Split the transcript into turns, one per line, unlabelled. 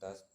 10